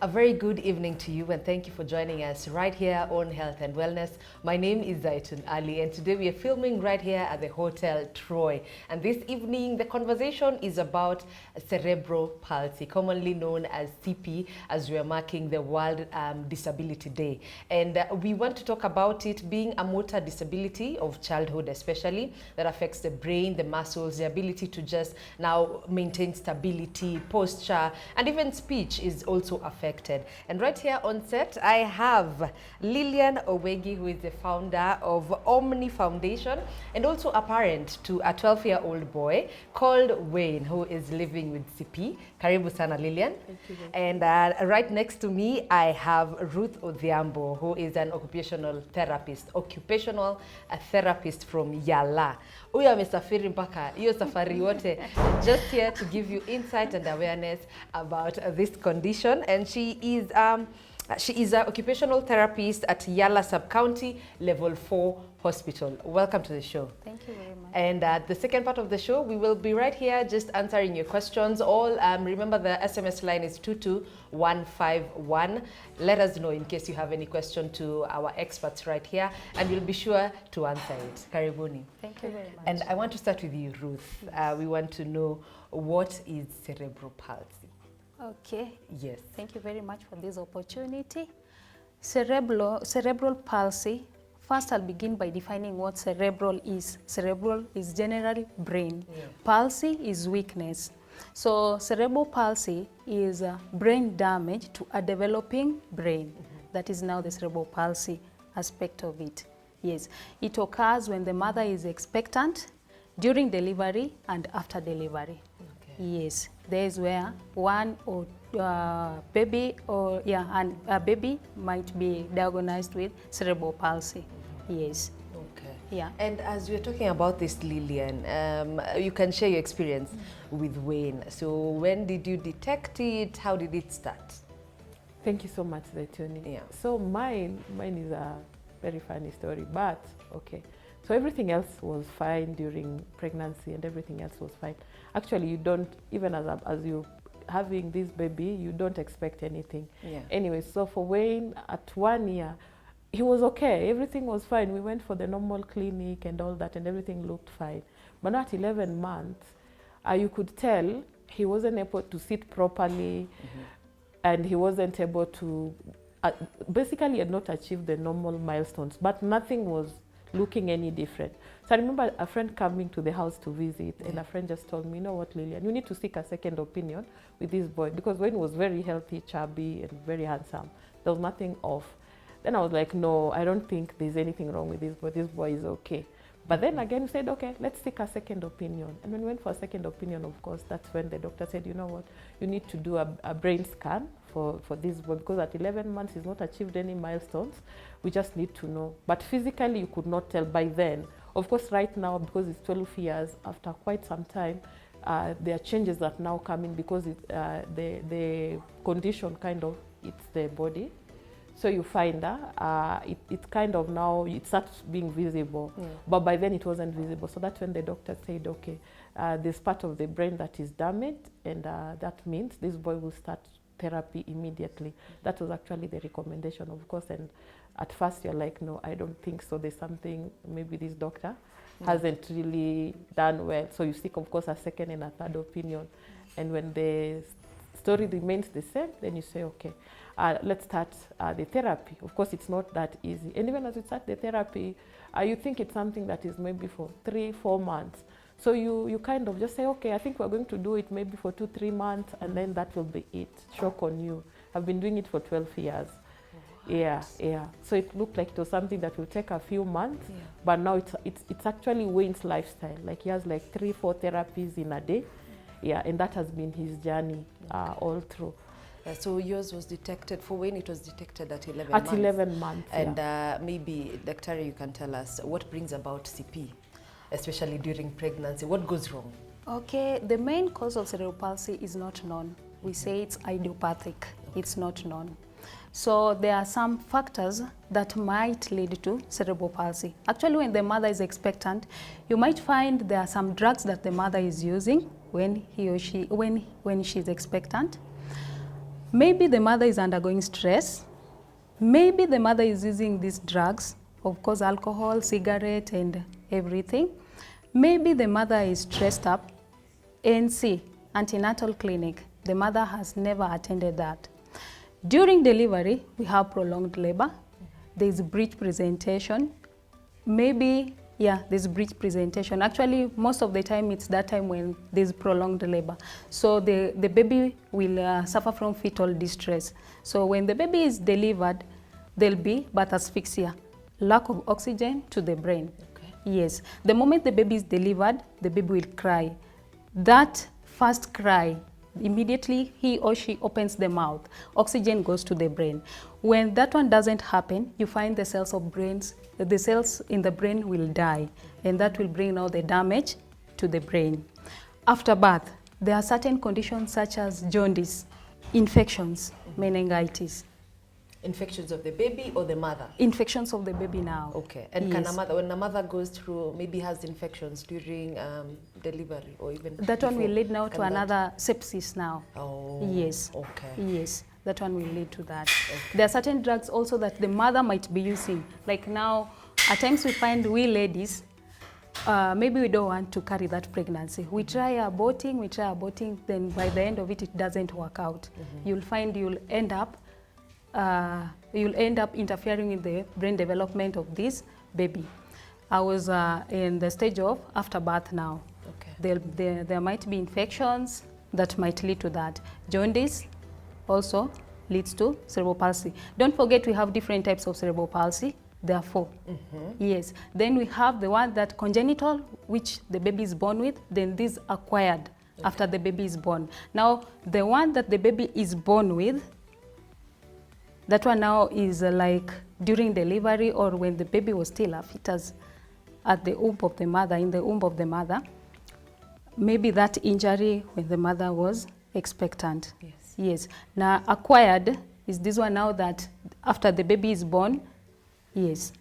A very good evening to you, and thank you for joining us right here on Health and Wellness. My name is Zaitun Ali, and today we are filming right here at the Hotel Troy. And this evening, the conversation is about cerebral palsy, commonly known as CP, as we are marking the World Disability Day. And we want to talk about it being a motor disability of childhood, especially that affects the brain, the muscles, the ability to just now maintain stability, posture, and even speech is also affected. And right here on set, I have Lillian Owegi, who is the founder of Omni Foundation and also a parent to a 12-year-old boy called Wayne, who is living with CP. Karibu sana, Lillian. Thank you. And right next to me, I have Ruth Odhiambo, who is an occupational therapist from Yala. Huyu amesafiri mpaka hiyo safari yote, just here to give you insight and awareness about this condition. And she is an occupational therapist at Yala Sub-County Level 4 Hospital. Welcome to the show. Thank you very much. And the second part of the show, we will be right here just answering your questions. All remember the SMS line is 22151. Let us know in case you have any question to our experts right here, and we'll be sure to answer it. Karibuni. Thank you very much. And I want to start with you, Ruth. We want to know, what is cerebral palsy? Okay. Yes. Thank you very much for this opportunity. Cerebral palsy. First, I'll begin by defining what cerebral is. Cerebral is general brain. Yeah. Palsy is weakness. So cerebral palsy is brain damage to a developing brain. That is now the cerebral palsy aspect of it. Yes. It occurs when the mother is expectant, during delivery, and after delivery. Okay. Yes. There's where one or baby and a baby might be diagnosed with cerebral palsy. Yes. Okay. Yeah. And as we're talking about this, Lillian, you can share your experience with Wayne. So when did you detect it? How did it start? Thank you so much, Zaituni. Yeah. So mine is a very funny story, but okay. So everything else was fine during pregnancy, and everything else was fine. Actually, you don't, even as you having this baby, you don't expect anything. Yeah. Anyway, so for Wayne, at 1 year, he was okay. Everything was fine. We went for the normal clinic and all that, and everything looked fine. But now at 11 months, you could tell he wasn't able to sit properly, and he wasn't able to, basically he had not achieved the normal milestones, but nothing was looking any different. So I remember a friend coming to the house to visit, and a friend just told me, you know what, Lillian, you need to seek a second opinion with this boy, because Wayne was very healthy, chubby, and very handsome. There was nothing off. Then I was like, no, I don't think there's anything wrong with this boy. This boy is okay. But then again, we said, okay, let's seek a second opinion. And when we went for a second opinion, of course, that's when the doctor said, you know what, you need to do a brain scan for this boy, because at 11 months he's not achieved any milestones. We just need to know. But physically, you could not tell by then. Of course, right now, because it's 12 years, after quite some time, there are changes that now come in, because the condition kind of hits the body. So you find it kind of now, it starts being visible. Yeah. But by then it wasn't visible. So that's when the doctor said, okay, there's part of the brain that is damaged, and that means this boy will start therapy immediately. That was actually the recommendation, of course. And at first you're like, no, I don't think so. There's something, maybe this doctor hasn't really done well. So you seek, of course, a second and a third opinion. And when the story remains the same, then you say, okay, let's start the therapy. Of course, it's not that easy. And even as you start the therapy, you think it's something that is maybe for 3-4 months. So you kind of just say, okay, I think we're going to do it maybe for 2-3 months, and then that will be it. Shock on you. I've been doing it for 12 years. What? Yeah. So it looked like it was something that will take a few months, but now it's actually Wayne's lifestyle. Like he has like 3-4 therapies in a day. Yeah, and that has been his journey all through. So yours was detected, for Wayne it was detected at 11 months. At 11 months, And maybe, Dr. you can tell us what brings about CP, especially during pregnancy. What goes wrong? Okay, the main cause of cerebral palsy is not known. We say it's idiopathic. It's not known. So there are some factors that might lead to cerebral palsy. Actually, when the mother is expectant, you might find there are some drugs that the mother is using when he or she, when she's expectant. Maybe the mother is undergoing stress. Maybe the mother is using these drugs, of course, alcohol, cigarette, and everything. Maybe the mother is stressed up. ANC, antenatal clinic, the mother has never attended that. During delivery, we have prolonged labor. There is breech presentation. Maybe, yeah, there's breech presentation. Actually, most of the time, it's that time when there's prolonged labor. So the baby will suffer from fetal distress. So when the baby is delivered, there'll be birth asphyxia, lack of oxygen to the brain. Okay. Yes. The moment the baby is delivered, the baby will cry. That first cry, immediately he or she opens the mouth, oxygen goes to the brain. When that one doesn't happen, you find the cells in the brain will die, and that will bring out the damage to the brain. After birth, there are certain conditions such as jaundice, infections, meningitis. Infections of the baby or the mother? Infections of the baby now. Okay. And yes. can a mother, when a mother goes through, maybe has infections during delivery or even that one will lead now to that... another sepsis now. Oh. Yes. Okay. Yes. That one will lead to that. Okay. There are certain drugs also that the mother might be using. Like now, at times we find we ladies, maybe we don't want to carry that pregnancy. We try aborting, then by the end of it, it doesn't work out. You'll find you'll end up interfering in the brain development of this baby. I was in the stage of afterbirth now. Okay. There might be infections that might lead to that. Jaundice also leads to cerebral palsy. Don't forget we have different types of cerebral palsy. There are 4. Yes. Then we have the one that congenital, which the baby is born with. Then this acquired after the baby is born. Now, the one that the baby is born with, that one now is like during delivery or when the baby was still a fetus at the womb of the mother, in the womb of the mother. Maybe that injury when the mother was expectant. Yes. Yes. Now, acquired is this one now that after the baby is born, yes,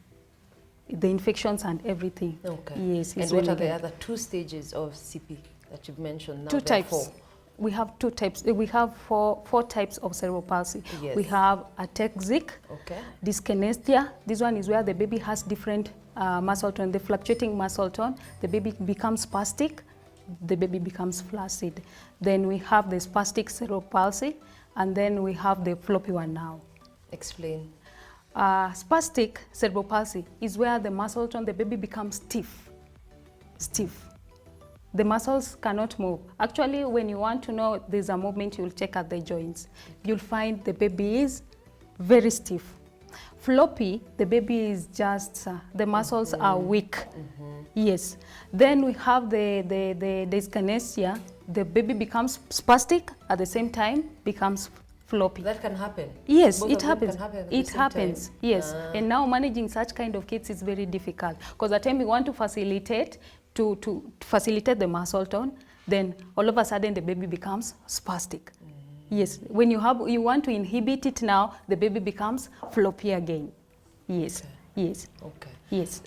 the infections and everything. Okay. Yes. And what are the other 2 stages of CP that you've mentioned now? 2 types. We have 2 types. We have four types of cerebral palsy. Yes. We have ataxic, dyskinesia. This one is where the baby has different muscle tone, the fluctuating muscle tone. The baby becomes spastic, the baby becomes flaccid. Then we have the spastic cerebral palsy, and then we have the floppy one now. Explain. Spastic cerebral palsy is where the muscle tone, the baby becomes stiff. The muscles cannot move. Actually, when you want to know there's a movement, you'll check at the joints. You'll find the baby is very stiff. Floppy, the baby is just, the muscles are weak. Yes. Then we have the dyskinesia. The baby becomes spastic, at the same time becomes floppy. That can happen? Yes, Both it happens. Can happen it happens, time. Yes. And now managing such kind of kids is very difficult, because at the time we want to facilitate the muscle tone, then all of a sudden the baby becomes spastic. Yes, when you want to inhibit it now, the baby becomes floppy again. Yes, yes. Okay. Yes.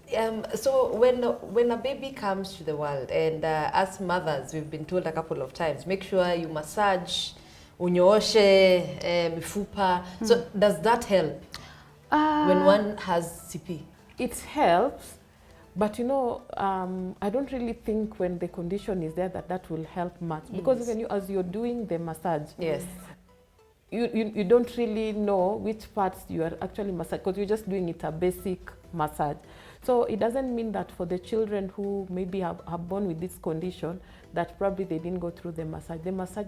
So when a baby comes to the world, and as mothers, we've been told a couple of times, make sure you massage, unyooshe, mifupa. So does that help when one has CP? It helps. But you know, I don't really think when the condition is there that will help much, because even as you're doing the massage, yes, you don't really know which parts you are actually massaging, because you're just doing it a basic massage. So it doesn't mean that for the children who maybe have born with this condition, that probably they didn't go through the massage. The massage,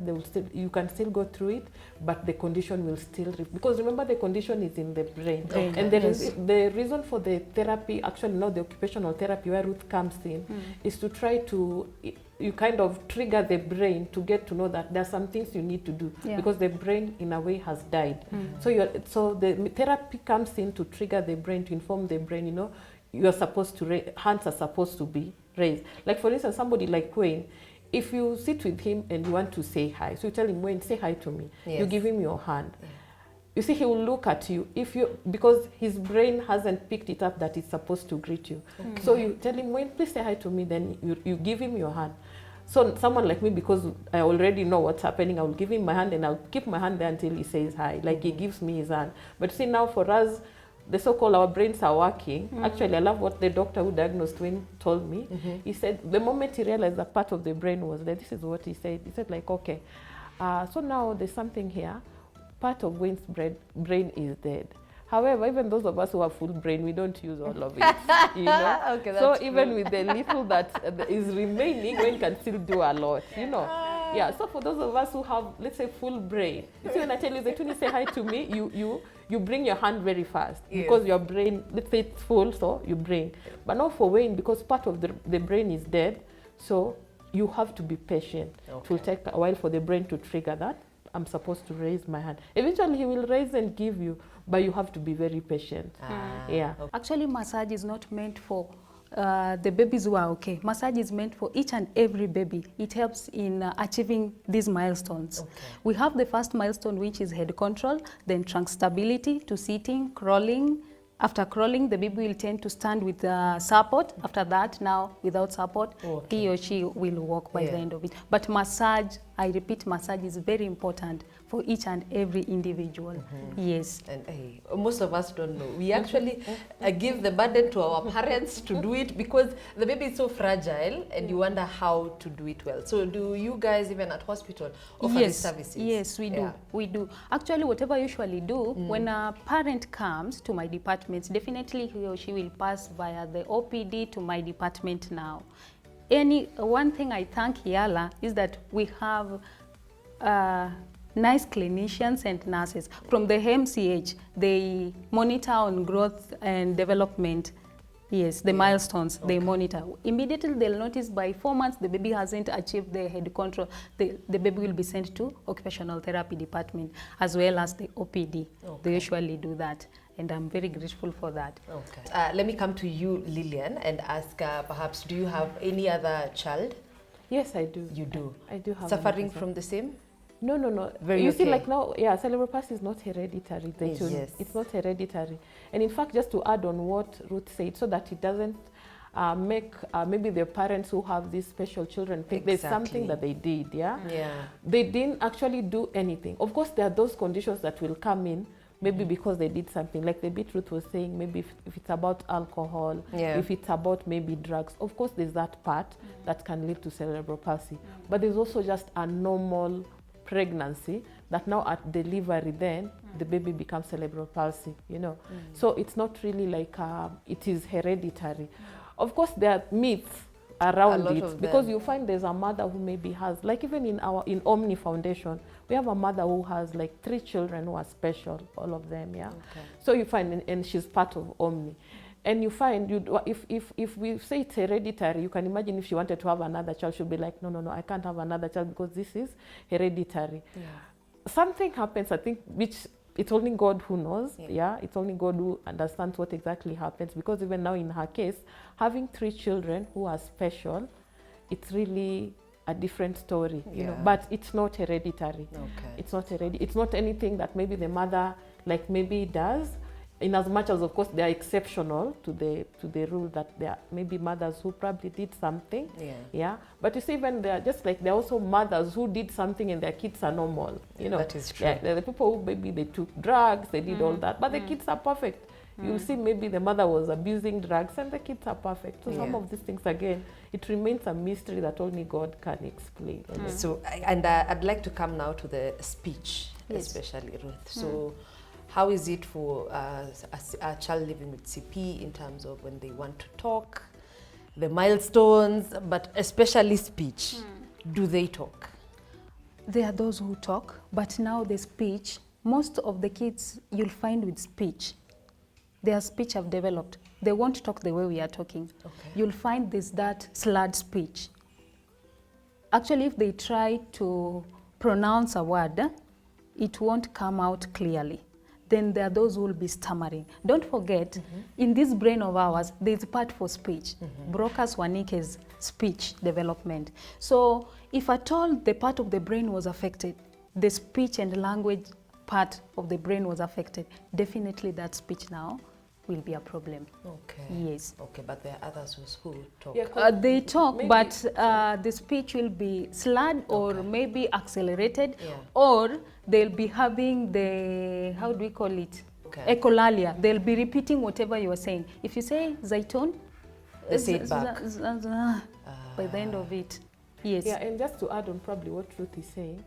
you can still go through it, but the condition will still, because remember the condition is in the brain. Okay. And the reason for the therapy, actually not the occupational therapy where Ruth comes in, is to try to, you kind of trigger the brain to get to know that there are some things you need to do, because the brain in a way has died. So the therapy comes in to trigger the brain, to inform the brain, you know, you are supposed to, hands are supposed to be raised. Like for instance, somebody like Wayne, if you sit with him and you want to say hi, so you tell him, Wayne, say hi to me. Yes. You give him your hand. Yeah. You see, he will look at you because his brain hasn't picked it up that it's supposed to greet you. Okay. So you tell him, Wayne, please say hi to me. Then you give him your hand. So someone like me, because I already know what's happening, I will give him my hand and I'll keep my hand there until he says hi, like he gives me his hand. But see, now for us, the so-called our brains are working. Actually, I love what the doctor who diagnosed twin told me. He said the moment he realized that part of the brain was there, this is what he said. He said like, okay, so now there's something here. Part of Wayne's brain is dead. However, even those of us who have full brain, we don't use all of it, you know. Okay, so that's even true. with the little that is remaining, Wayne can still do a lot, you know. Yeah, so for those of us who have, let's say, full brain, you see, when I tell you, when you say hi to me, you bring your hand very fast because your brain, let's say it's full, so you bring. But not for Wayne, because part of the brain is dead, so you have to be patient. It will take a while for the brain to trigger that. I'm supposed to raise my hand. Eventually, he will raise and give you, but you have to be very patient. Yeah. Actually, massage is not meant for the babies who are okay. Massage is meant for each and every baby. It helps in achieving these milestones. We have the first milestone, which is head control, then trunk stability to sitting, crawling. After crawling, the baby will tend to stand with support. After that, now without support, he or she will walk by the end of it. But massage, I repeat, massage is very important for each and every individual. Yes. And hey, most of us don't know. We actually give the burden to our parents to do it because the baby is so fragile and you wonder how to do it well. So do you guys even at hospital offer these services? Yes, we do. We do. Actually, whatever I usually do, when a parent comes to my department, definitely he or she will pass via the OPD to my department now. One thing I thank Yala is that we have nice clinicians and nurses. From the MCH, they monitor on growth and development. Yes, the milestones, they monitor. Immediately they'll notice by 4 months the baby hasn't achieved the head control. The baby will be sent to occupational therapy department as well as the OPD. They usually do that. And I'm very grateful for that. Let me come to you, Lillian, and ask perhaps, do you have any other child? Yes, I do. You do? I do have. Suffering from the same? No. Very you see, like now, cerebral palsy is not hereditary. Yes. It's not hereditary. And in fact, just to add on what Ruth said, so that it doesn't make maybe the parents who have these special children think there's something that they did, They didn't actually do anything. Of course, there are those conditions that will come in, maybe because they did something, like the bit Ruth was saying, maybe if it's about alcohol, if it's about maybe drugs, of course there's that part that can lead to cerebral palsy. But there's also just a normal pregnancy that now at delivery then the baby becomes cerebral palsy, you know. So it's not really like it is hereditary. Of course there are myths around it because you find there's a mother who maybe has, like even in Omni Foundation, we have a mother who has like 3 children who are special, all of them, So you find, and she's part of Omni. And you find, if we say it's hereditary, you can imagine if she wanted to have another child, she'll be like, no, I can't have another child because this is hereditary. Something happens, I think, which it's only God who knows, it's only God who understands what exactly happens, because even now in her case, having 3 children who are special, it's really a different story, you know, but it's not hereditary. It's not it's not anything that maybe the mother like maybe does, in as much as of course they are exceptional to the rule that there are maybe mothers who probably did something, but you see, even there are just like there are also mothers who did something and their kids are normal, you know. That is true. There are the people who maybe they took drugs, they did all that, but the kids are perfect. You'll see maybe the mother was abusing drugs and the kids are perfect. So some of these things, again, it remains a mystery that only God can explain. So, and I'd like to come now to the speech, especially Ruth. So how is it for a child living with CP in terms of when they want to talk, the milestones, but especially speech? Do they talk? There are those who talk, but now the speech, most of the kids you'll find with speech, their speech have developed. They won't talk the way we are talking. You'll find there's that slurred speech. Actually, if they try to pronounce a word, it won't come out clearly. Then there are those who will be stammering. Don't forget, in this brain of ours, there's a part for speech. Broca's Wanike's speech development. So if at all the part of the brain was affected, the speech and language part of the brain was affected, definitely that speech now will be a problem. Okay. Yes. Okay, but there are others who talk. Yeah, They talk, maybe- but the speech will be slurred or Okay. maybe accelerated, Yeah. or they'll be having the, how do we call it? Okay. Echolalia. They'll be repeating whatever you are saying. If you say Zaiton, They say it back. By the end of it. Yes. Yeah, and just to add on probably what Ruth is saying,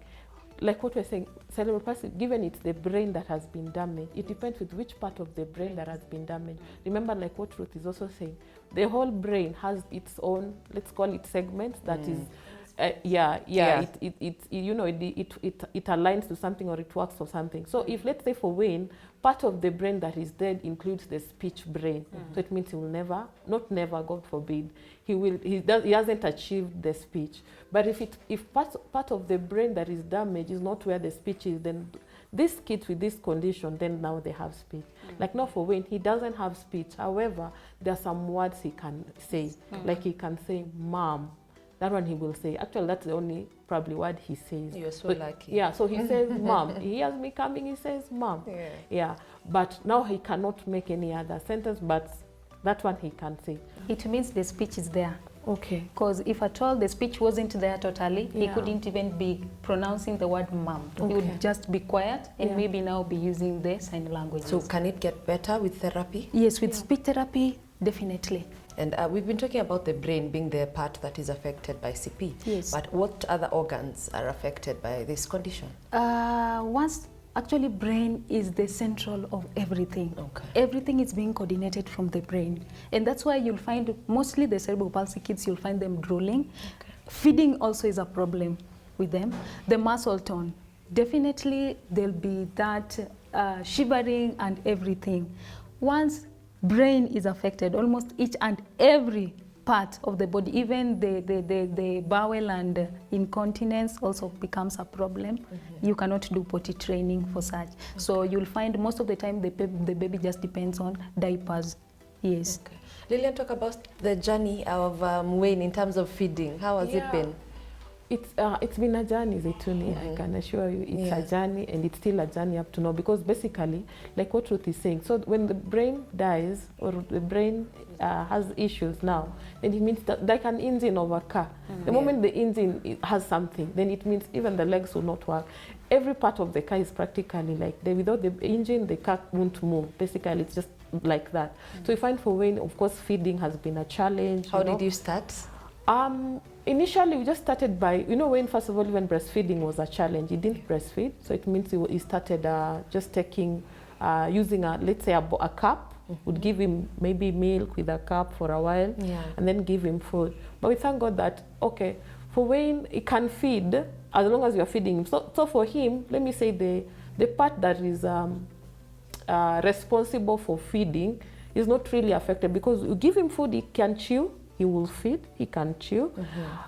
like what we're saying, cerebral palsy, given it's the brain that has been damaged, it depends with which part of the brain that has been damaged. Remember, like what Ruth is also saying, the whole brain has its own, let's call it segments, that is, Yeah. it aligns to something or it works for something. So if, let's say for Wayne, part of the brain that is dead includes the speech brain. So it means he will never, not never, God forbid, he hasn't achieved the speech. But if part of the brain that is damaged is not where the speech is, then these kids with this condition, then now they have speech. Like now for Wayne, he doesn't have speech. However, there are some words he can say. Like he can say, mom. That one he will say. Actually, that's the only probably word he says. You're so But, lucky. Yeah, so he says, mom. He hears me coming, he says, mom. Yeah. Yeah, but now he cannot make any other sentence, but that one he can say. It means the speech is there. Okay. Because if at all the speech wasn't there totally, he Yeah. couldn't even be pronouncing the word mom. He Okay. would just be quiet and Yeah. maybe now be using the sign language. So can it get better with therapy? Yes, with speech therapy, definitely. And we've been talking about the brain being the part that is affected by CP. Yes. But what other organs are affected by this condition? Actually, brain is the central of everything. Okay. Everything is being coordinated from the brain. And that's why you'll find mostly the cerebral palsy kids, you'll find them drooling. Okay. Feeding also is a problem with them. The muscle tone, definitely there'll be that shivering and everything. Once brain is affected, almost each and every part of the body, even the bowel and incontinence also becomes a problem. You cannot do potty training for such. So you'll find most of the time the baby just depends on diapers. Yes. Okay. Lillian, talk about the journey of Wayne in terms of feeding. How has it been? It's been a journey, Zaituni. I can assure you, it's a journey, and it's still a journey up to now, because basically, like what Ruth is saying, so when the brain dies or the brain has issues now, then it means that like an engine of a car. The moment the engine has something, then it means even the legs will not work. Every part of the car is practically like without the engine, the car won't move. Basically, it's just like that. So you find for Wayne, of course, feeding has been a challenge. How did you start? Initially, we just started by, when first of all, when breastfeeding was a challenge, he didn't breastfeed. So it means he started just taking, using let's say a cup, would give him maybe milk with a cup for a while, and then give him food. But we thank God that, okay, for Wayne, he can feed as long as you are feeding him. So for him, let me say the part that is responsible for feeding is not really affected, because you give him food, he can chew. He will feed, he can chew,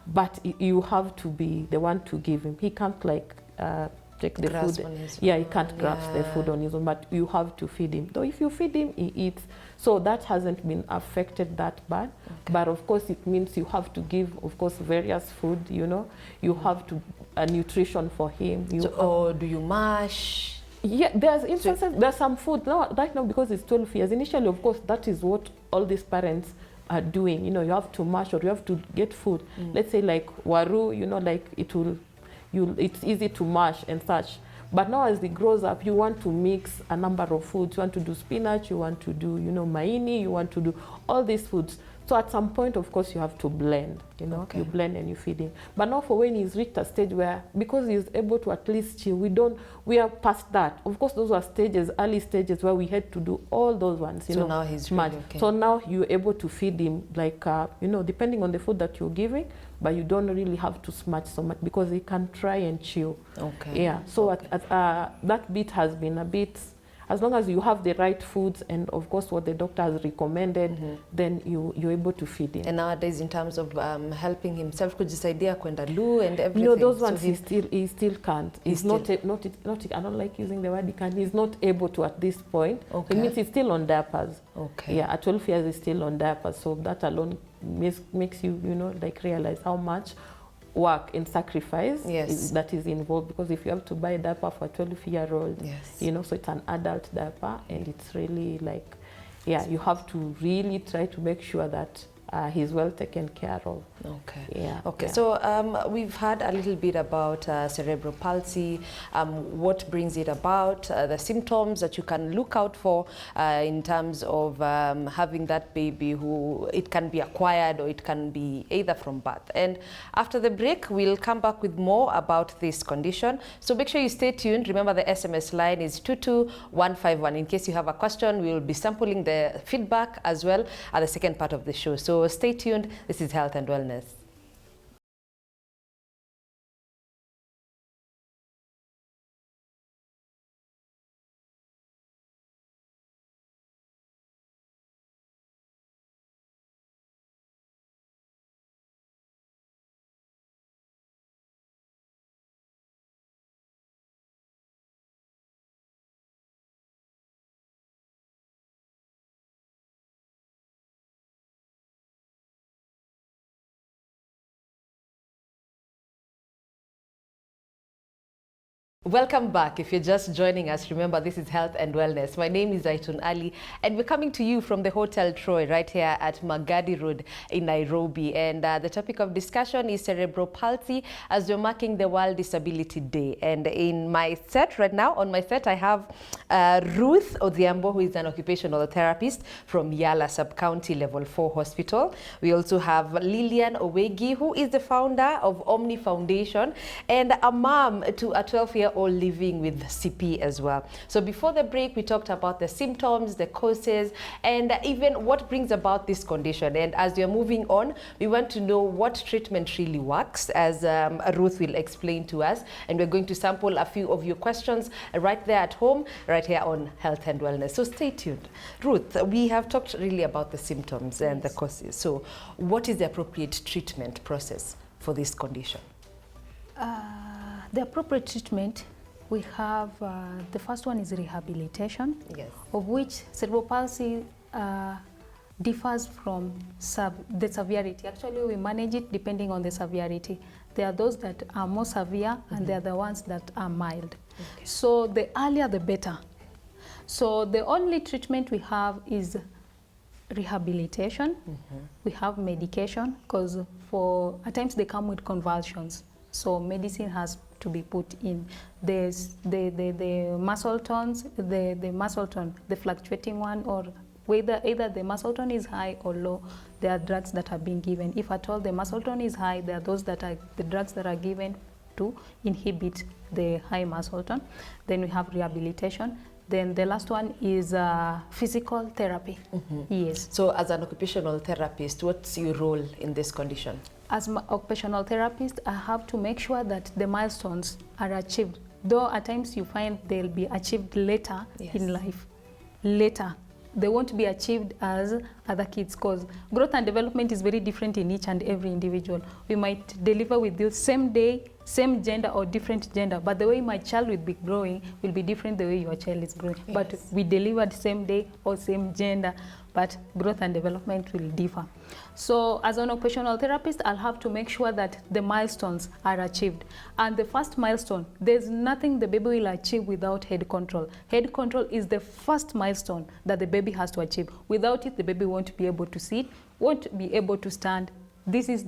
but you have to be the one to give him. He can't take the grasp food. On his Yeah, own. he can't grasp the food on his own, but you have to feed him. Though if you feed him, he eats. So that hasn't been affected that bad. Okay. But of course, it means you have to give, of course, various food, You have to, nutrition for him. Or do you mash? Yeah, there's instances, there's some food. Now, right now, because it's 12 years, initially, of course, that is what all these parents are doing. You have to mash or you have to get food. Let's say like waru, like it's easy to mash and such. But now as he grows up, you want to mix a number of foods. You want to do spinach, you want to do, maini, you want to do all these foods. So at some point, of course, you have to blend, you blend and you feed him. But now for when he's reached a stage where, because he's able to at least chill, we are past that. Of course, those were early stages where we had to do all those ones, So now he's really okay. So now you're able to feed him like, depending on the food that you're giving, but you don't really have to smash so much because he can try and chew. Okay. Yeah, so that bit has been a bit, as long as you have the right foods and of course what the doctor has recommended, then you're able to feed him. And nowadays in terms of helping himself, kujisaidia kwenda loo and everything. No, those ones so he still can't. He's not, I don't like using the word he can't. He's not able to at this point. Okay. It means he's still on diapers. Okay. Yeah, at 12 years he's still on diapers. So that alone makes you, realize how much work and sacrifice that is involved, because if you have to buy a diaper for a 12-year-old, so it's an adult diaper, and it's really yeah, you have to really try to make sure that he's well taken care of. Okay. Yeah. Okay. Yeah. So we've heard a little bit about cerebral palsy, what brings it about, the symptoms that you can look out for in terms of having that baby who it can be acquired or it can be either from birth. And after the break, we'll come back with more about this condition. So make sure you stay tuned. Remember, the SMS line is 22151. In case you have a question, we'll be sampling the feedback as well at the second part of the show. So stay tuned. This is Health and Wellness. Welcome back. If you're just joining us, remember this is Health and Wellness. My name is Zaitun Ali, and we're coming to you from the Hotel Troy right here at Magadi Road in Nairobi. And the topic of discussion is cerebral palsy as we're marking the World Disability Day. And in my set right now, on my set, I have Ruth Odhiambo, who is an occupational therapist from Yala Sub-County Level 4 Hospital. We also have Lillian Owegi, who is the founder of Omni Foundation and a mom to a 12-year-old living with CP as well. So before the break, we talked about the symptoms, the causes, and even what brings about this condition. And as we are moving on, we want to know what treatment really works, as Ruth will explain to us. And we're going to sample a few of your questions right there at home, right here on Health and Wellness. So stay tuned. Ruth, we have talked really about the symptoms and the causes. So what is the appropriate treatment process for this condition? The appropriate treatment, we have, the first one is rehabilitation, Yes. of which cerebral palsy differs from the severity. Actually, we manage it depending on the severity. There are those that are more severe, and there are the ones that are mild. Okay. So the earlier, the better. So the only treatment we have is rehabilitation. We have medication, because at times they come with convulsions. So medicine has to be put in. There's the muscle tones, the muscle tone, the fluctuating one, or whether either the muscle tone is high or low, there are drugs that are being given. If at all the muscle tone is high, there are those that are the drugs that are given to inhibit the high muscle tone. Then we have rehabilitation. Then the last one is physical therapy. Yes. So as an occupational therapist, what's your role in this condition? As an occupational therapist, I have to make sure that the milestones are achieved. Though at times you find they'll be achieved later in life. Later. They won't be achieved as other kids, because growth and development is very different in each and every individual. We might deliver with you same day, same gender or different gender, but the way my child will be growing will be different the way your child is growing. Yes. But we delivered same day or same gender, but growth and development will differ. So as an occupational therapist, I'll have to make sure that the milestones are achieved. And the first milestone, there's nothing the baby will achieve without head control. Head control is the first milestone that the baby has to achieve. Without it, the baby won't be able to sit, won't be able to stand. This is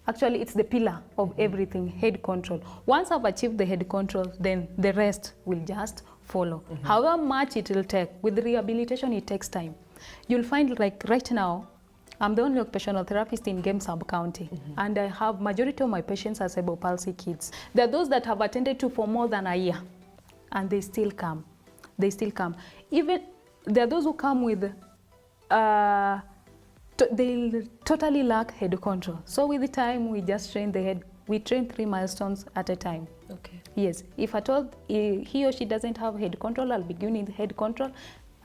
actually, it's the pillar of everything, head control. Once I've achieved the head control, then the rest will just follow. However much it will take, with rehabilitation, it takes time. You'll find, like right now, I'm the only occupational therapist in Game Sub-County, and I have majority of my patients are cerebral palsy kids. There are those that have attended to for more than a year, and they still come. They still come. Even there are those who come with, they totally lack head control. So with the time, we just train the head. We train 3 milestones at a time. Okay. Yes. If at all he or she doesn't have head control, I'll begin with head control.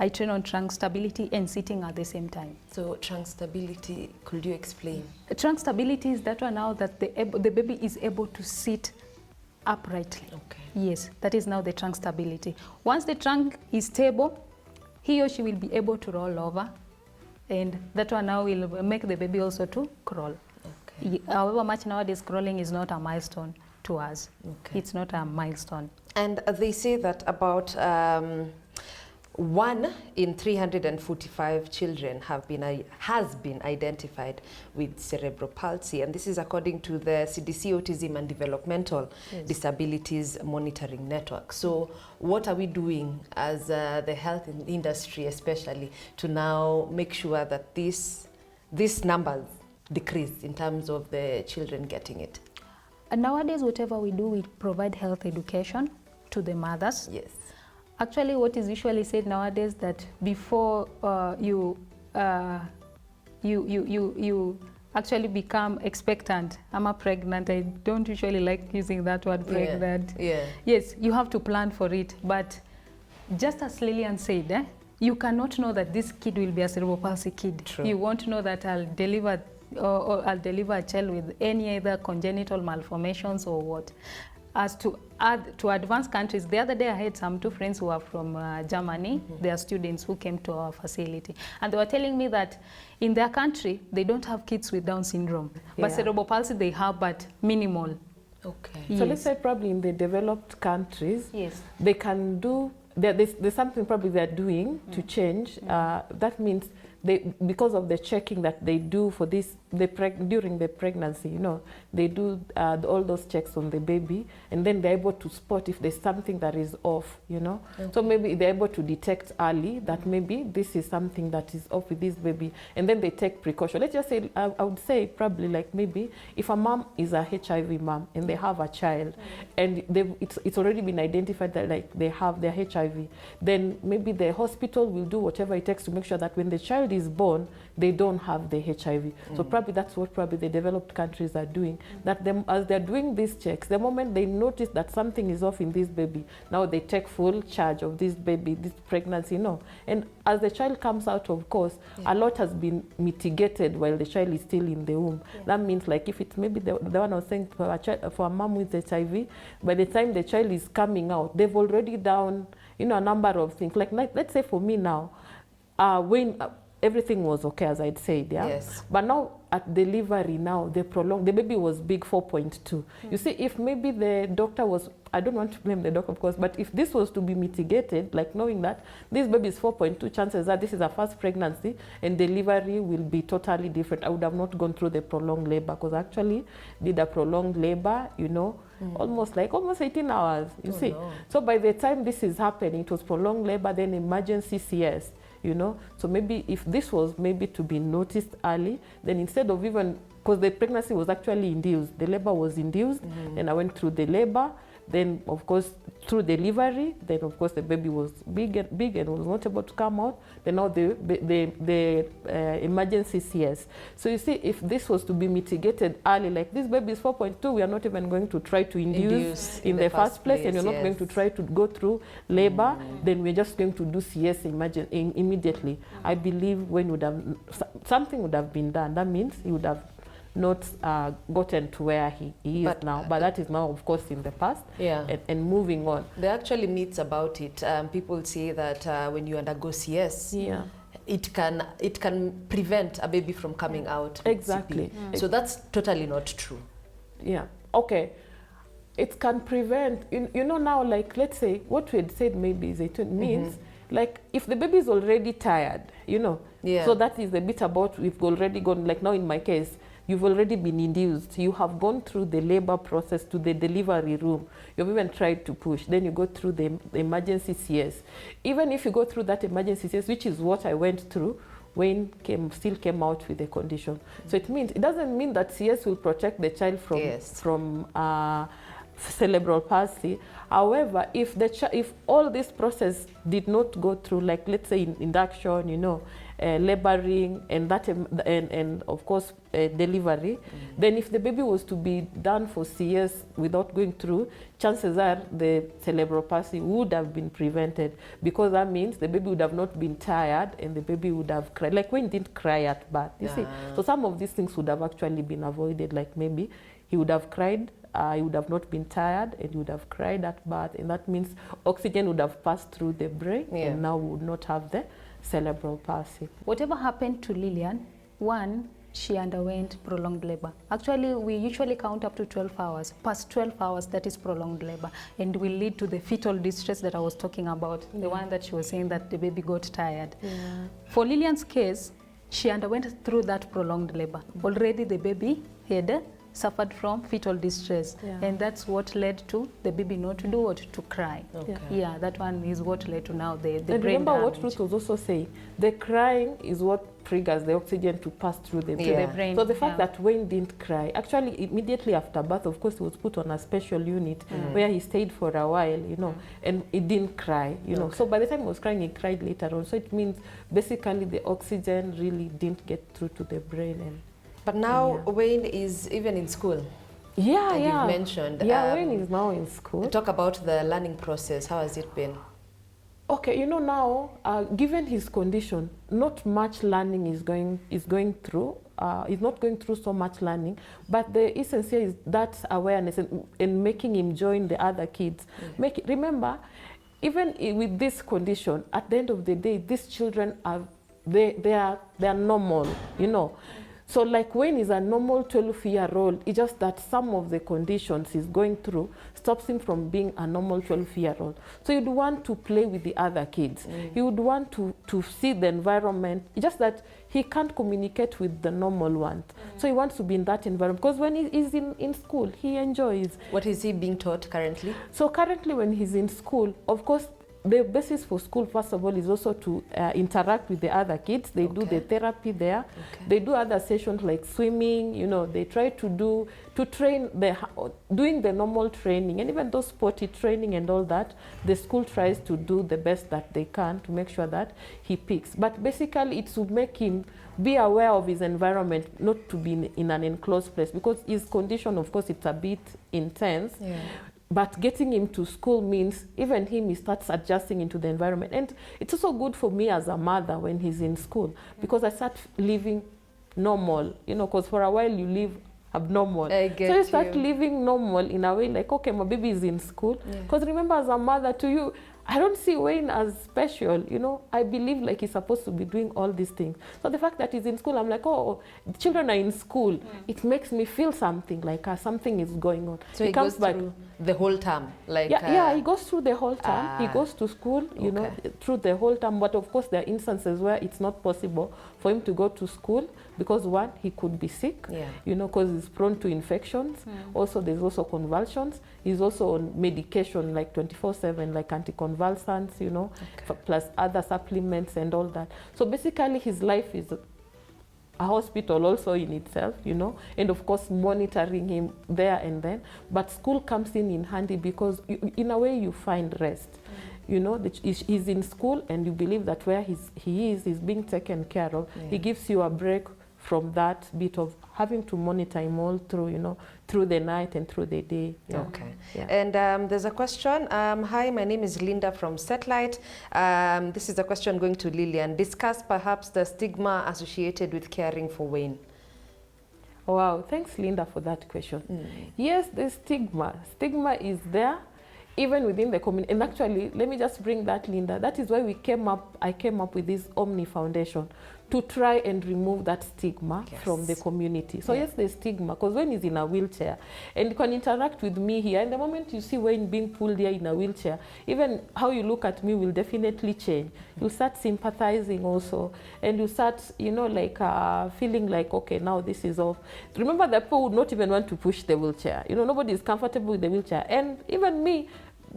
I train on trunk stability and sitting at the same time. So trunk stability, could you explain? Trunk stability is that one now that the baby is able to sit uprightly. Okay. Yes, that is now the trunk stability. Once the trunk is stable, he or she will be able to roll over, and that one now will make the baby also to crawl. Okay. However much nowadays, crawling is not a milestone to us. Okay. It's not a milestone. And they say that about 1 in 345 children has been identified with cerebral palsy, and this is according to the CDC Autism and Developmental Disabilities Monitoring Network. So what are we doing as the health industry especially to now make sure that these numbers decrease in terms of the children getting it? And nowadays, whatever we do, we provide health education to the mothers. Yes. Actually, what is usually said nowadays that before you actually become expectant, pregnant. I don't usually like using that word, pregnant. Yeah. Yes, you have to plan for it. But just as Lillian said, you cannot know that this kid will be a cerebral palsy kid. True. You won't know that I'll deliver a child with any other congenital malformations or what. As to advanced countries, the other day I had some two friends who are from Germany. They are students who came to our facility, and they were telling me that in their country they don't have kids with Down syndrome, but cerebral palsy they have, but minimal. Okay. So let's say probably in the developed countries, Yes. they can do, there's something probably they're doing to change. That means because of the checking that they do for this, during the pregnancy, you know, they do all those checks on the baby, and then they're able to spot if there's something that is off, you know. Okay. So maybe they're able to detect early that maybe this is something that is off with this baby, and then they take precaution. Let's just say, I would say probably like maybe if a mom is a HIV mom and they have a child, and it's already been identified that like they have their HIV, then maybe the hospital will do whatever it takes to make sure that when the child is born, they don't have the HIV. So probably that's what probably the developed countries are doing. That as they're doing these checks, the moment they notice that something is off in this baby, now they take full charge of this baby, this pregnancy, you know. And as the child comes out, of course, a lot has been mitigated while the child is still in the womb. That means like if it's maybe the one I was saying for a mom with HIV, by the time the child is coming out, they've already done, you know, a number of things. Like let's say for me now, when everything was okay, as I'd said, yeah. Yes. But now at delivery, now the baby was big, 4.2. You see, if maybe the doctor was, I don't want to blame the doctor, of course, but if this was to be mitigated, like knowing that this baby is 4.2, chances are this is a first pregnancy and delivery will be totally different. I would have not gone through the prolonged labor, because I actually did a prolonged labor, you know, almost 18 hours, you see. No. So by the time this is happening, it was prolonged labor, then emergency CS. You know, so maybe if this was maybe to be noticed early, then instead of even, because the pregnancy was actually induced, the labor was induced, and I went through the labor, then of course through delivery, then of course the baby was big and was not able to come out. Then now the emergency CS. So you see, if this was to be mitigated early, like this baby is 4.2, we are not even going to try to induce in the first place, and you're not going to try to go through labor, then we're just going to do CS immediately. I believe when something would have been done, that means he would have not gotten to where he is now, but that is now of course in the past. And moving on. There are actually myths about it. People say that when you undergo CS, it can prevent a baby from coming out. Exactly. So that's totally not true. Yeah. Okay. It can prevent, you know, now, like, let's say what we had said maybe is it means like if the baby is already tired, you know, so that is a bit about, we've already gone, like now in my case, you've already been induced. You have gone through the labor process to the delivery room. You've even tried to push. Then you go through the emergency CS. Even if you go through that emergency CS, which is what I went through, when still came out with the condition. So it doesn't mean that CS will protect the child from cerebral palsy. However, if all this process did not go through, like let's say induction, you know, laboring and of course delivery, then if the baby was to be done for CS without going through, chances are the cerebral palsy would have been prevented, because that means the baby would have not been tired and the baby would have cried, like when he didn't cry at birth, you see. So some of these things would have actually been avoided, like maybe he would have cried, he would have not been tired, and he would have cried at birth, and that means oxygen would have passed through the brain, and now we would not have the cerebral palsy. Whatever happened to Lillian, one, she underwent prolonged labor. Actually, we usually count up to 12 hours. Past 12 hours, that is prolonged labor, and will lead to the fetal distress that I was talking about, the one that she was saying that the baby got tired. For Lillian's case, she underwent through that prolonged labor. Already the baby had suffered from fetal distress, and that's what led to the baby not to do what, to cry. Yeah, that one is what led to now the and brain remember damage. what Ruth was also saying, the crying is what triggers the oxygen to pass through the brain. To the brain. So the fact that Wayne didn't cry, actually immediately after birth, of course, he was put on a special unit where he stayed for a while, you know, and he didn't cry, you know. So by the time he was crying, he cried later on. So it means basically the oxygen really didn't get through to the brain. And But now Wayne is even in school. And you've mentioned. Wayne is now in school. Talk about the learning process. How has it been? Okay, you know, now, given his condition, not much learning is going through. He's not going through so much learning, but the essence here is that awareness and making him join the other kids. Remember, even with this condition, at the end of the day, these children are normal, you know. So like Wayne is a normal 12-year-old, it's just that some of the conditions he's going through stops him from being a normal 12-year-old. So you'd want to play with the other kids. He would want to see the environment. It's just that he can't communicate with the normal ones. So he wants to be in that environment. Because when he's in school, he enjoys. What is he being taught currently? So currently when he's in school, of course, the basis for school, first of all, is also to interact with the other kids. They do the therapy there. They do other sessions like swimming, you know, they try to train, doing the normal training, and even those sporty training and all that, the school tries to do the best that they can to make sure that he picks. But basically, it's to make him be aware of his environment, not to be in an enclosed place, because his condition, of course, it's a bit intense. But getting him to school means even him, he starts adjusting into the environment. And it's also good for me as a mother when he's in school, because I start living normal, you know, because for a while you live abnormal. So you start living normal in a way like, okay, my baby is in school. Because remember, as a mother to you, I don't see Wayne as special, you know. I believe like he's supposed to be doing all these things. So the fact that he's in school, I'm like, oh, the children are in school. It makes me feel something, like something is going on. So he comes back through the whole term? Like, yeah, he goes through the whole term. He goes to school, you know, through the whole term. But of course, there are instances where it's not possible for him to go to school because, one, he could be sick, you know, because he's prone to infections. Also, there's also convulsions. He's also on medication like 24/7, like anticonvulsants, you know, plus other supplements and all that. So basically, his life is a hospital also in itself, you know, and of course monitoring him there and then. But school comes in handy because in a way you find rest. You know, he's in school and you believe that where he is being taken care of. He gives you a break from that bit of having to monitor him all through, you know, through the night and through the day. And there's a question. Hi, my name is Linda from Satellite. This is a question going to Lillian. Discuss perhaps the stigma associated with caring for Wayne. Wow, thanks Linda for that question. Yes, the stigma is there, even within the community. And actually, let me just bring that, Linda. That is why I came up with this Omni Foundation, to try and remove that stigma from the community. So yes, there's stigma, because Wayne is in a wheelchair and you can interact with me here. And the moment you see Wayne being pulled here in a wheelchair, even how you look at me will definitely change. You start sympathizing also, and you start, you know, like feeling like, okay, now this is off. Remember that people would not even want to push the wheelchair. You know, nobody is comfortable with the wheelchair. And even me,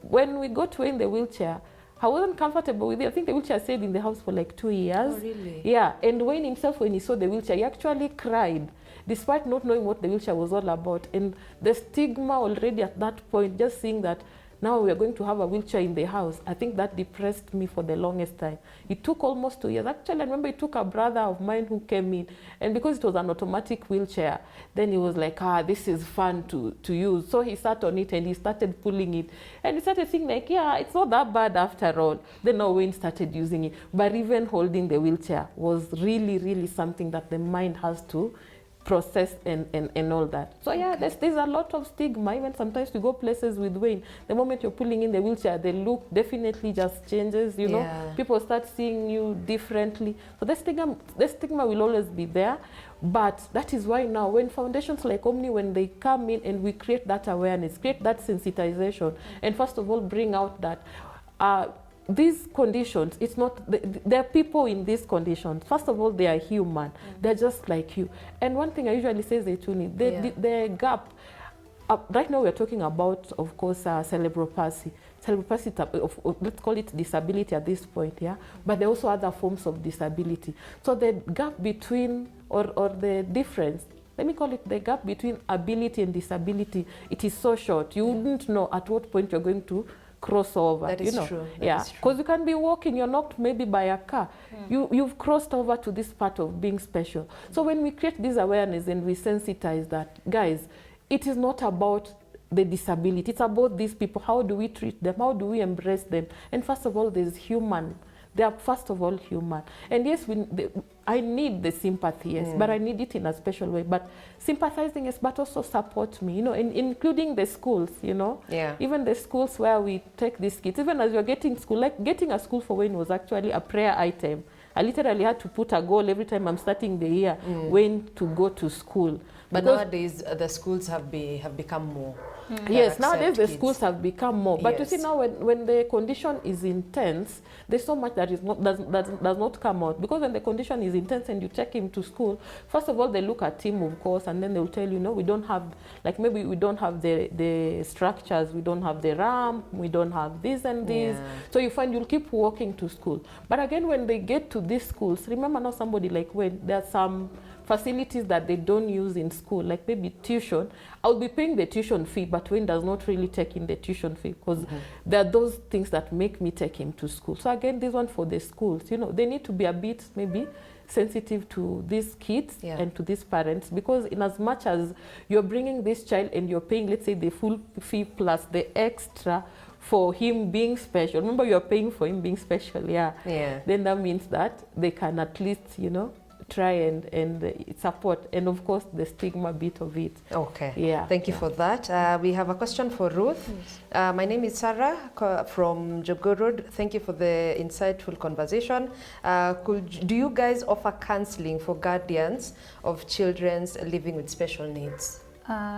when we got Wayne in the wheelchair, I wasn't comfortable with it. I think the wheelchair stayed in the house for like 2 years. Oh, really? Yeah, and Wayne himself, when he saw the wheelchair, he actually cried, despite not knowing what the wheelchair was all about. And the stigma already at that point, just seeing that now we are going to have a wheelchair in the house, I think that depressed me for the longest time. It took almost 2 years. Actually, I remember it took a brother of mine who came in, and because it was an automatic wheelchair, then he was like, this is fun to use. So he sat on it and he started pulling it. And he started thinking like, yeah, it's not that bad after all. Then now Wayne started using it. But even holding the wheelchair was really, really something that the mind has to processed and all that. So yeah, there's a lot of stigma. Even sometimes we go places with Wayne, the moment you're pulling in the wheelchair, the look definitely just changes, you know. People start seeing you differently. So the stigma will always be there. But that is why now when foundations like Omni, when they come in and we create that awareness, create that sensitization, and first of all bring out that these conditions, it's not, there are people in these conditions. First of all, they are human. They're just like you. And one thing I usually say is the gap. Right now we're talking about, of course, cerebral palsy. Cerebral palsy, let's call it disability at this point, yeah? But there are also other forms of disability. So the gap between, or the difference, let me call it the gap between ability and disability, it is so short. You wouldn't know at what point you're going to cross over. That is true. Yeah, because you can be walking, you're knocked maybe by a car. You've crossed over to this part of being special. So when we create this awareness and we sensitize that, guys, it is not about the disability. It's about these people. How do we treat them? How do we embrace them? And first of all, there's human. They are first of all human. And yes, I need the sympathy, yes, but I need it in a special way. But sympathizing, yes, but also support me, you know, including the schools, you know. Yeah. Even the schools where we take these kids, even as you're getting school, like getting a school for Wayne was actually a prayer item. I literally had to put a goal every time I'm starting the year, when to go to school. But nowadays, the schools have become more. Yes, nowadays the schools have become more. But you see now when the condition is intense, there's so much that does not come out. Because when the condition is intense and you take him to school, first of all, they look at him, of course, and then they'll tell you, no, we don't have, like maybe we don't have the structures, we don't have the ramp, we don't have this and this. So you find you'll keep walking to school. But again, when they get to these schools, remember now somebody like when there are some facilities that they don't use in school, like maybe tuition. I'll be paying the tuition fee, but Wayne does not really take in the tuition fee because there are those things that make me take him to school. So again, this one for the schools, you know, they need to be a bit maybe sensitive to these kids and to these parents, because in as much as you're bringing this child and you're paying, let's say, the full fee plus the extra for him being special. Remember, you're paying for him being special, then that means that they can at least, you know, try and support, and of course the stigma bit of it. Okay. Yeah. Thank you for that. We have a question for Ruth. Yes. My name is Sarah from Jogo Road. Thank you for the insightful conversation. Do you guys offer counseling for guardians of children living with special needs?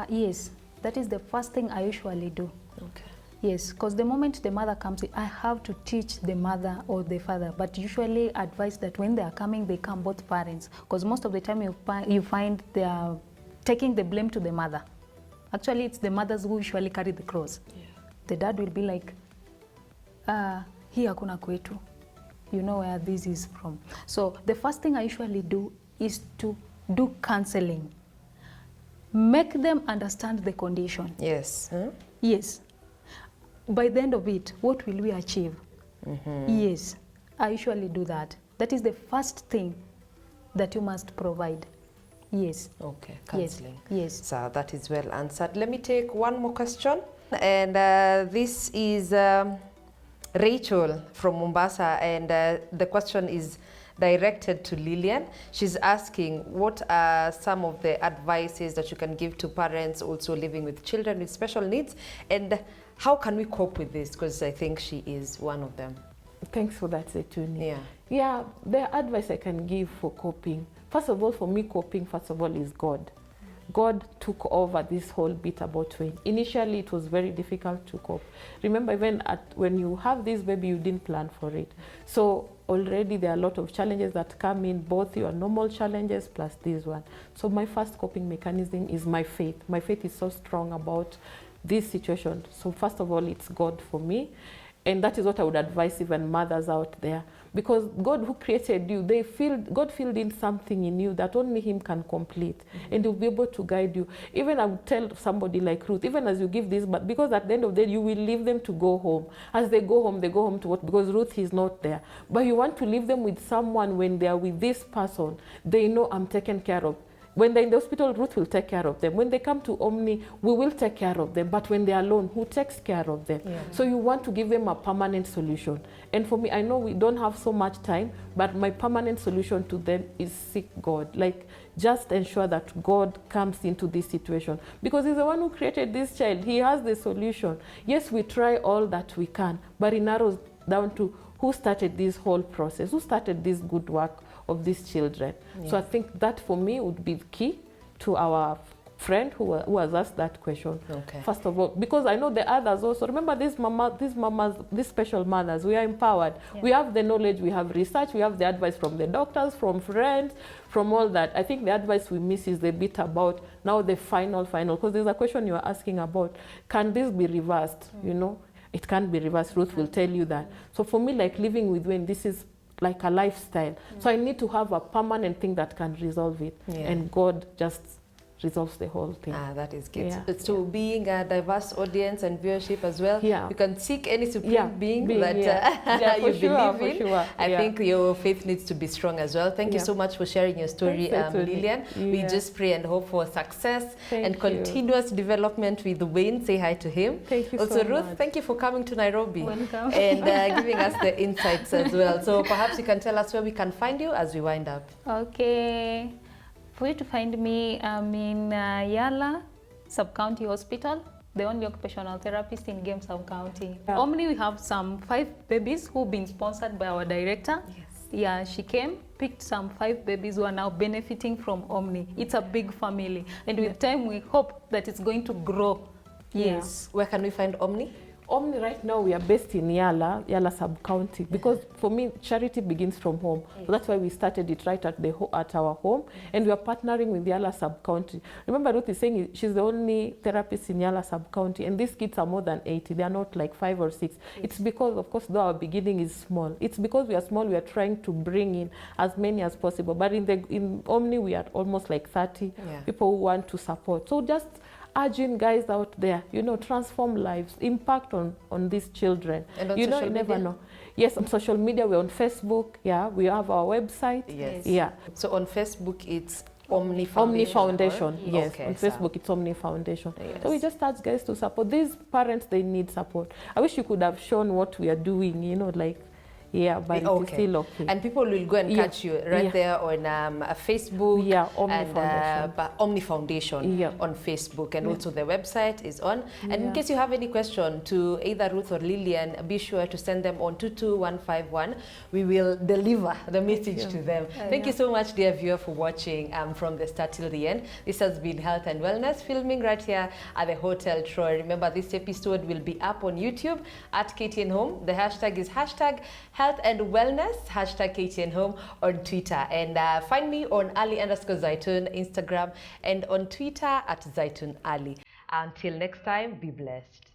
Yes, that is the first thing I usually do. Okay. Yes, because the moment the mother comes in, I have to teach the mother or the father, but usually advise that when they are coming, they come both parents, because most of the time you find they are taking the blame to the mother. Actually, it's the mothers who usually carry the cross. Yeah. The dad will be like, hii hakuna kwetu, you know where this is from. So the first thing I usually do is to do counseling. Make them understand the condition. Yes. Huh? Yes. By the end of it, what will we achieve? Yes, I usually do that. That is the first thing that you must provide. Yes. Okay, counseling. Yes. So that is well answered. Let me take one more question. And this is Rachel from Mombasa. And the question is directed to Lillian. She's asking, what are some of the advices that you can give to parents also living with children with special needs? And how can we cope with this? Because I think she is one of them. Thanks for that, Zaituni. Yeah. Yeah, the advice I can give for coping. First of all, for me, coping, first of all, is God. God took over this whole bit about Wayne. Initially, it was very difficult to cope. Remember, even when you have this baby, you didn't plan for it. So already there are a lot of challenges that come in, both your normal challenges plus this one. So my first coping mechanism is my faith. My faith is so strong about this situation. So first of all, it's God for me. And that is what I would advise even mothers out there. Because God who created you, God filled in something in you that only Him can complete. And He'll be able to guide you. Even I would tell somebody like Ruth, even as you give this, but because at the end of the day, you will leave them to go home. As they go home to what? Because Ruth is not there. But you want to leave them with someone when they are with this person, they know I'm taken care of. when they're in the hospital, Ruth will take care of them. When they come to Omni, we will take care of them. But when they're alone, who takes care of them? Yeah. So you want to give them a permanent solution. And for me, I know we don't have so much time, but my permanent solution to them is seek God. Like, just ensure that God comes into this situation. Because he's the one who created this child. He has the solution. Yes, we try all that we can, but it narrows down to who started this whole process, who started this good work of these children. Yeah. So I think that for me would be key to our friend who has asked that question. Okay. First of all, because I know the others also. Remember, these mamas, these special mothers, we are empowered. Yeah. We have the knowledge, we have research, we have the advice from the doctors, from friends, from all that. I think the advice we miss is the bit about now the final, because there's a question you are asking about, can this be reversed? You know, it can't be reversed. Ruth will tell you that. So for me, like living with Wayne, this is like a lifestyle. So I need to have a permanent thing that can resolve it. Yeah. And God just resolves the whole thing. That is good. Yeah. So being a diverse audience and viewership as well, you can seek any supreme being that you believe in. I think your faith needs to be strong as well. Thank you so much for sharing your story, Lillian. We just pray and hope for success and continuous development with Wayne. Say hi to him. Thank you also, so Ruth, much. Thank you for coming to Nairobi. Welcome. And giving us the insights as well. So perhaps you can tell us where we can find you as we wind up. Okay. For you to find me, I'm in Yala Sub-County Hospital, the only occupational therapist in Game Sub-County. Yeah. Omni, we have some 5 babies who've been sponsored by our director. Yes. Yeah, she came, picked some 5 babies who are now benefiting from Omni. It's a big family, and with time we hope that it's going to grow. Yes. Where can we find Omni? Omni, right now we are based in Yala Sub-County, because for me, charity begins from home. So that's why we started it right at our home, and we are partnering with Yala Sub-County. Remember, Ruth is saying she's the only therapist in Yala Sub-County, and these kids are more than 80. They are not like 5 or 6. It's because, of course, though our beginning is small. It's because we are small, we are trying to bring in as many as possible. But in Omni, we are almost like 30 people who want to support. So just urging guys out there, you know, transform lives, impact on these children. And on you know, social you media? never know. Yes, on social media, we're on Facebook. Yeah, we have our website. Yes. Yeah. So on Facebook, it's Omni Foundation. Omni Foundation. Yes. Okay, on Facebook, it's Omni Foundation. Yes. So we just urge guys to support. These parents, they need support. I wish you could have shown what we are doing, you know, like, but it's still okay. And people will go and catch you right there on Facebook. Yeah, Omni Foundation. Omni Foundation on Facebook. And also the website is on. And in case you have any question to either Ruth or Lillian, be sure to send them on 22151. We will deliver the message to them. Thank you so much, dear viewer, for watching from the start till the end. This has been Health and Wellness, filming right here at the Hotel Troy. Remember, this episode will be up on YouTube at KTN Home. The hashtag is Health and Wellness, hashtag KTN Home on Twitter. And find me on Ali_Zaitun Instagram, and on Twitter at Zaitun Ali. Until next time, be blessed.